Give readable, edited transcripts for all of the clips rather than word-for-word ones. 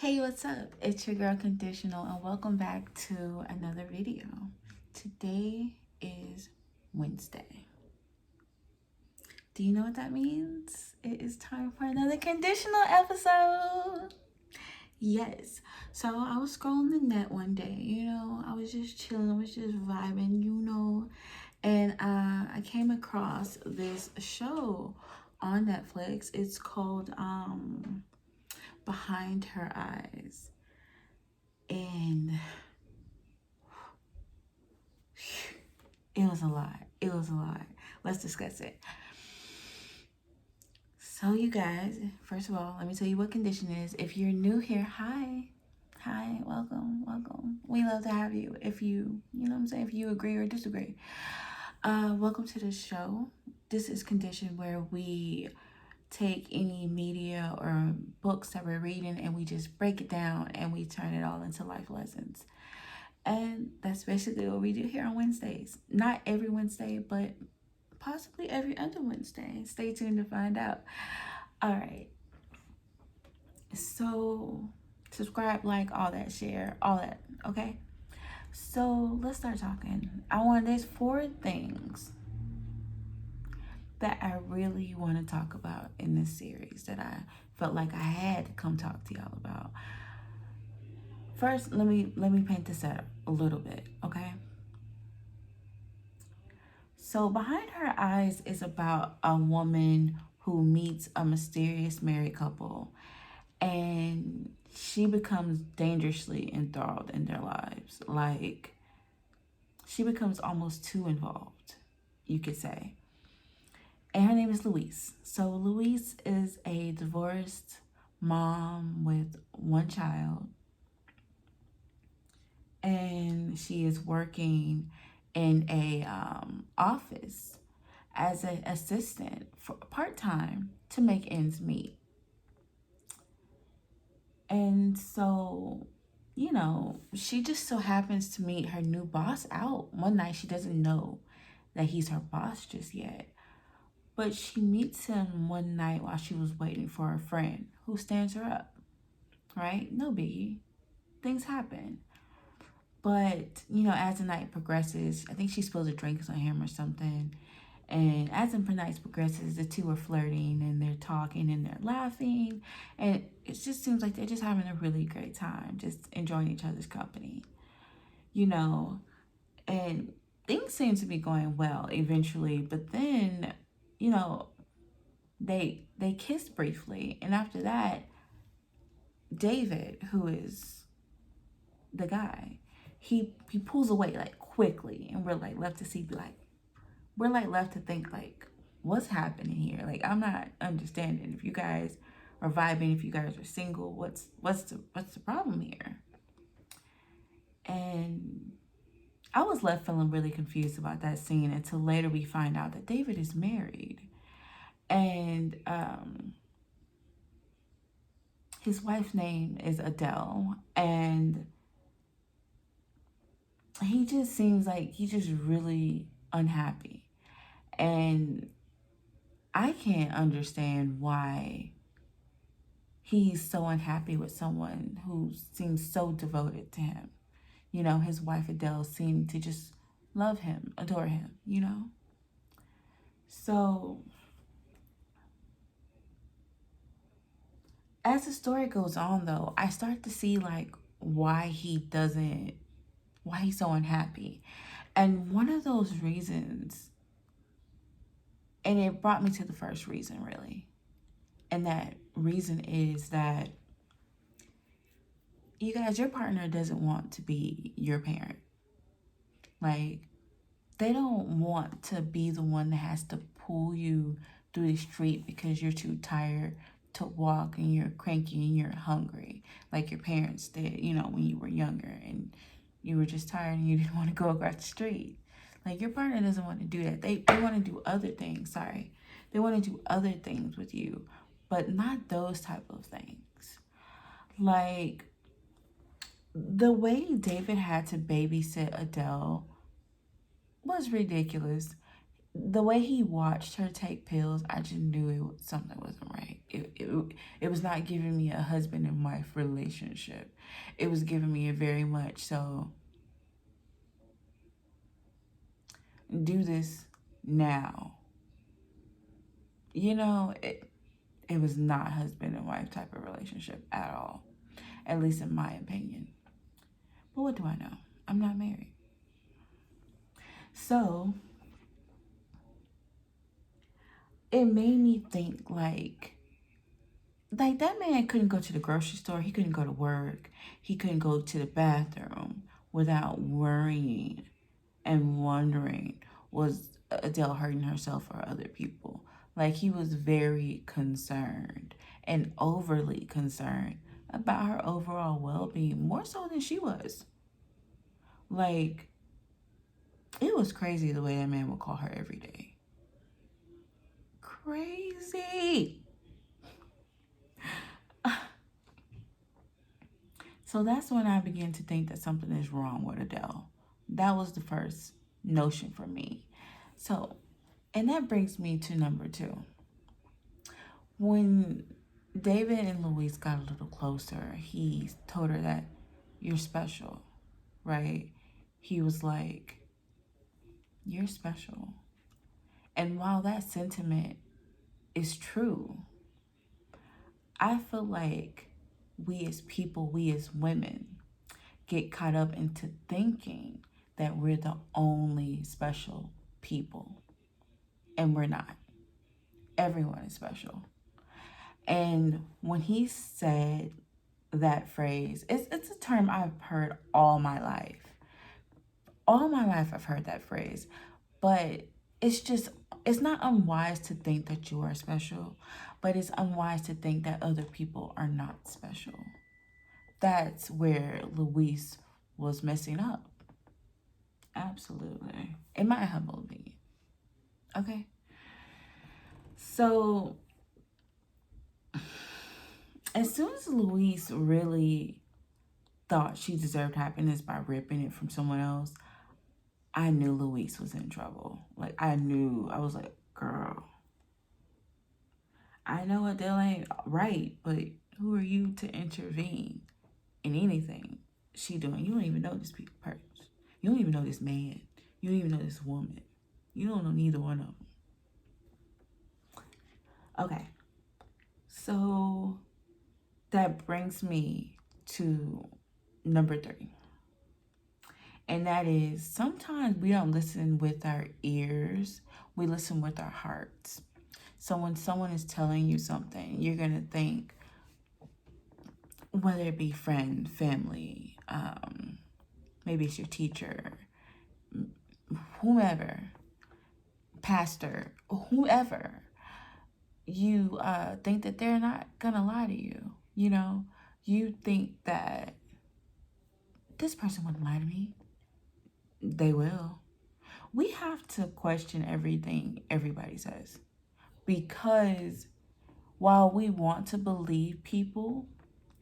Hey, what's up? It's your girl Conditional, and welcome back to another video. Today is Wednesday. Do you know what that means? It is time for another conditional episode. Yes. So I was scrolling the net one day, I was just chilling, I was just vibing, and I came across this show on Netflix. It's called Behind Her Eyes. And it was a lot. It was a lot. Let's discuss it. So, you guys, first of all, let me tell you what condition is. If you're new here, hi. Hi, welcome, welcome. We love to have you. If if you agree or disagree. Welcome to the show. This is condition where we take any media or books that we're reading and we just break it down and we turn it all into life lessons. And that's basically what we do here on Wednesdays. Not every Wednesday, but possibly every other Wednesday. Stay tuned to find out. All right. So, subscribe, like, all that, share, all that. Okay. So let's start talking. There's 4 things that I really want to talk about in this series that I felt like I had to come talk to y'all about. First, let me paint this out a little bit, okay? So Behind Her Eyes is about a woman who meets a mysterious married couple, and she becomes dangerously enthralled in their lives. Like, she becomes almost too involved, you could say. And her name is Louise. So Louise is a divorced mom with 1 child, and she is working in a office as an assistant for part-time to make ends meet. And so, she just so happens to meet her new boss out one night. She doesn't know that he's her boss just yet. But she meets him one night while she was waiting for a friend who stands her up, right? No biggie. Things happen. But, as the night progresses, I think she spills a drink on him or something. And as the night progresses, the two are flirting and they're talking and they're laughing. And it just seems like they're just having a really great time, just enjoying each other's company, And things seem to be going well eventually. But then, they kiss briefly. And after that, David, who is the guy, he pulls away like quickly. And we're like left to see, we're like left to think like, what's happening here? Like, I'm not understanding. If you guys are vibing, if you guys are single, what's the problem here? And I was left feeling really confused about that scene until later we find out that David is married. And his wife's name is Adele. And he just seems like he's just really unhappy. And I can't understand why he's so unhappy with someone who seems so devoted to him. His wife Adele seemed to just love him, adore him, So, as the story goes on, though, I start to see, like, why he's so unhappy. And one of those reasons, and it brought me to the first reason, really. And that reason is that, you guys, your partner doesn't want to be your parent. Like, they don't want to be the one that has to pull you through the street because you're too tired to walk and you're cranky and you're hungry, like your parents did, when you were younger and you were just tired and you didn't want to go across the street. Like, your partner doesn't want to do that. They want to do other things. They want to do other things with you, but not those type of things. Like, the way David had to babysit Adele was ridiculous. the way he watched her take pills, I just knew something wasn't right. It was not giving me a husband and wife relationship. It was giving me a very much so, do this now. You know, it was not husband and wife type of relationship at all, at least in my opinion. But what do I know? I'm not married. So it made me think like that man couldn't go to the grocery store, he couldn't go to work, he couldn't go to the bathroom without worrying and wondering, was Adele hurting herself or other people? Like, he was very concerned and overly concerned about her overall well-being, more so than she was. Like, it was crazy the way that man would call her every day. Crazy. So that's when I began to think that something is wrong with Adele. That was the first notion for me. So, and that brings me to number 2. When David and Louise got a little closer, he told her that you're special, right? He was like, you're special. And while that sentiment is true, I feel like we as people, we as women, get caught up into thinking that we're the only special people. And we're not. Everyone is special. And when he said that phrase, it's a term I've heard all my life. All my life I've heard that phrase. But it's not unwise to think that you are special, but it's unwise to think that other people are not special. That's where Louise was messing up. Absolutely. In my humble opinion. Okay. So, as soon as Louise really thought she deserved happiness by ripping it from someone else, I knew Louise was in trouble. Like, I was like, girl, I know Adele ain't right, but who are you to intervene in anything she doing? You don't even know this person. You don't even know this man. You don't even know this woman. You don't know neither one of them. Okay. So that brings me to number 3. And that is, sometimes we don't listen with our ears, we listen with our hearts. So when someone is telling you something, you're going to think, whether it be friend, family, maybe it's your teacher, whomever, pastor, whoever, you think that they're not going to lie to you. You know, you think that this person wouldn't lie to me. They will. We have to question everything everybody says, because while we want to believe people,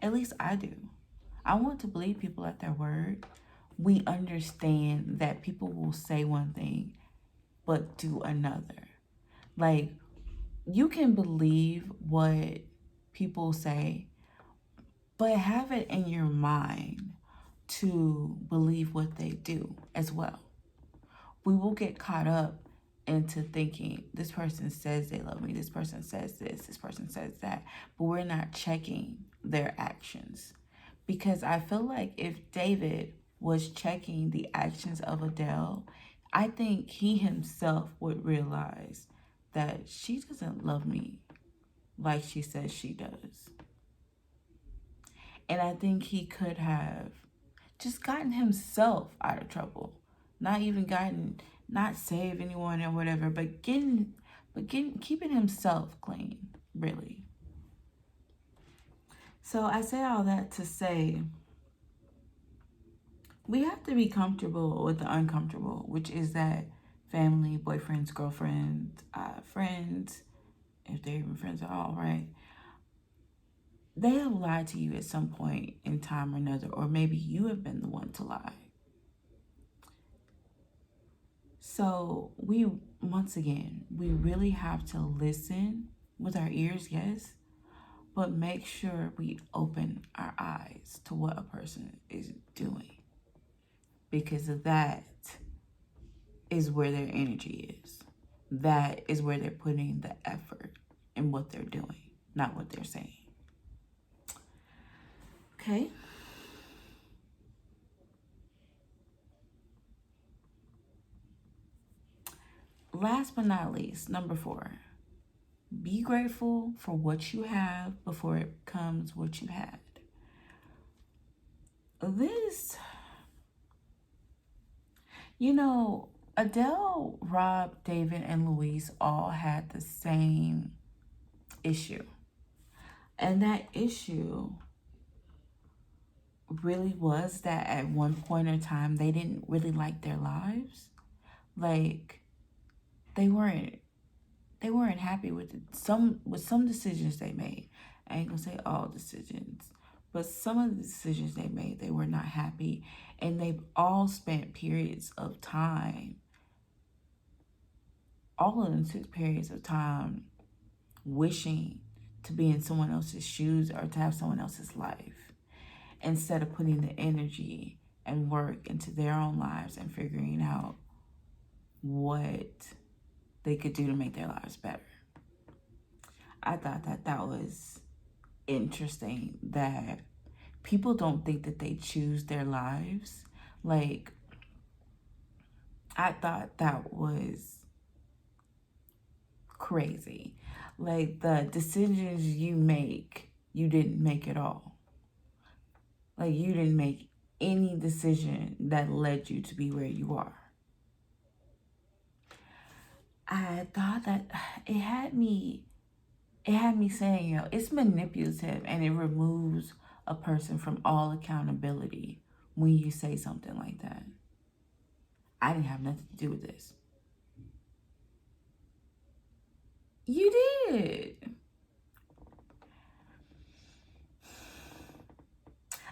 at least I do, I want to believe people at their word, we understand that people will say one thing but do another. Like, you can believe what people say, but have it in your mind to believe what they do as well. We will get caught up into thinking, this person says they love me, this person says this person says that, but we're not checking their actions. Because I feel like if David was checking the actions of Adele, I think he himself would realize that she doesn't love me like she says she does. And I think he could have just gotten himself out of trouble. Not save anyone or whatever, but keeping himself clean, really. So I say all that to say, we have to be comfortable with the uncomfortable, which is that family, boyfriends, girlfriends, friends, if they're even friends at all, right? They have lied to you at some point in time or another, or maybe you have been the one to lie. So once again, we really have to listen with our ears, yes, but make sure we open our eyes to what a person is doing, because of that is where their energy is. That is where they're putting the effort in what they're doing, not what they're saying. Okay? Last but not least, number 4, be grateful for what you have before it becomes what you had. This, you know, Adele, Rob, David, and Luis all had the same issue. And that issue really was that at one point in time, they didn't really like their lives. Like, they weren't happy with some decisions they made. I ain't gonna say all decisions, but some of the decisions they made, they were not happy, and they've all spent periods of time, all of them took periods of time wishing to be in someone else's shoes or to have someone else's life, instead of putting the energy and work into their own lives and figuring out what they could do to make their lives better. I thought that was interesting, that people don't think that they choose their lives. Like, I thought that was crazy. Like, the decisions you make, you didn't make at all. Like, you didn't make any decision that led you to be where you are. I thought that it had me saying, it's manipulative, and it removes a person from all accountability when you say something like that. I didn't have nothing to do with this. You did.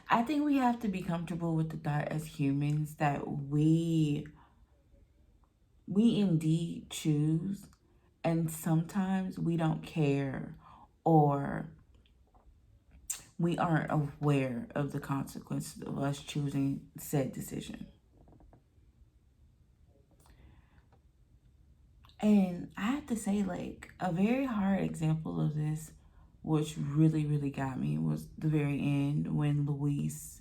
I think we have to be comfortable with the thought as humans that we indeed choose, and sometimes we don't care, or we aren't aware of the consequences of us choosing said decision. And I have to say, like, a very hard example of this, which really, really got me, was the very end when Louise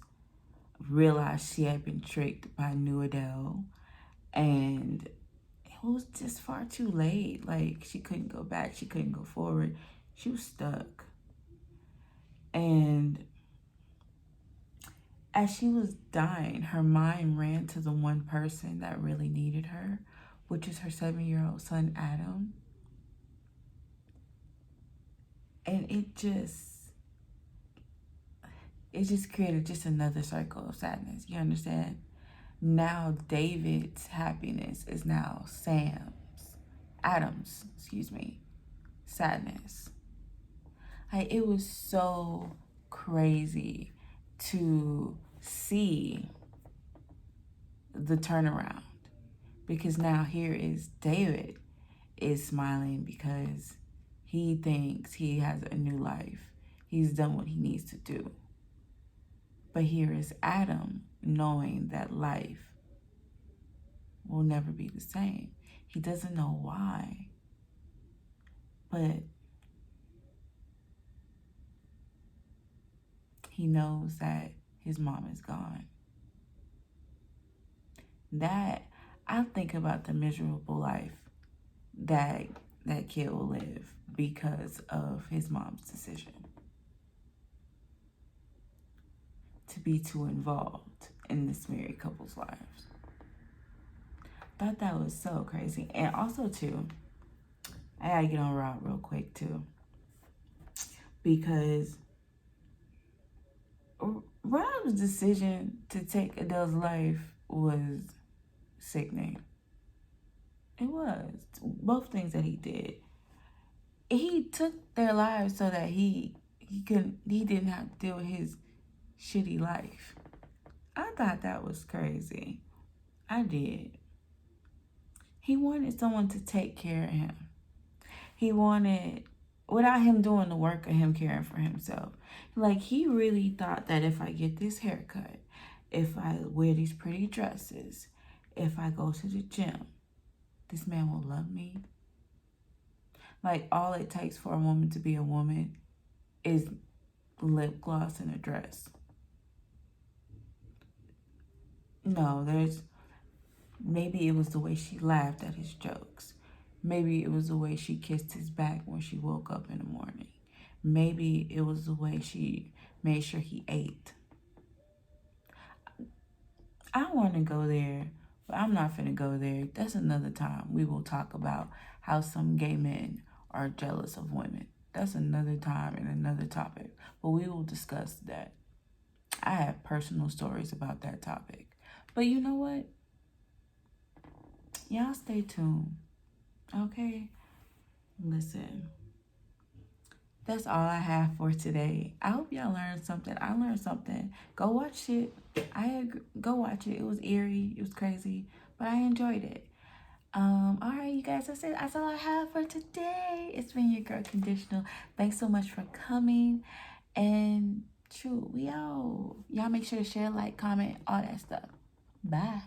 realized she had been tricked by New Adele, and it was just far too late. Like, she couldn't go back, she couldn't go forward, she was stuck. And as she was dying, her mind ran to the one person that really needed her, which is her 7-year-old son, Adam. And it just created just another circle of sadness. You understand? Now David's happiness is now Adam's, sadness. Like, it was so crazy to see the turnaround, because now here is David is smiling because he thinks he has a new life. He's done what he needs to do. But here is Adam knowing that life will never be the same. He doesn't know why, but he knows that his mom is gone. That, I think about the miserable life that that kid will live because of his mom's decision to be too involved in this married couple's lives. Thought that was so crazy. And also, too, I gotta get on Rob real quick, too, because Rob's decision to take Adele's life was sickening. It was. Both things that he did. He took their lives so that he didn't have to deal with his shitty life. I thought that was crazy. I did. He wanted someone to take care of him. He wanted, without him doing the work of him caring for himself. Like, he really thought that if I get this haircut, if I wear these pretty dresses, if I go to the gym, this man will love me. Like, all it takes for a woman to be a woman is lip gloss and a dress. No, maybe it was the way she laughed at his jokes. Maybe it was the way she kissed his back when she woke up in the morning. Maybe it was the way she made sure he ate. I want to go there, but I'm not finna go there. That's another time we will talk about how some gay men are jealous of women. That's another time and another topic, but we will discuss that. I have personal stories about that topic. But you know what? Y'all stay tuned, okay? Listen, that's all I have for today. I hope y'all learned something. I learned something. Go watch it. I agree. Go watch it. It was eerie. It was crazy, but I enjoyed it. All right, you guys, that's it. That's all I have for today. It's been your girl Conditional. Thanks so much for coming. And true, we out. Y'all make sure to share, like, comment, all that stuff. Bye.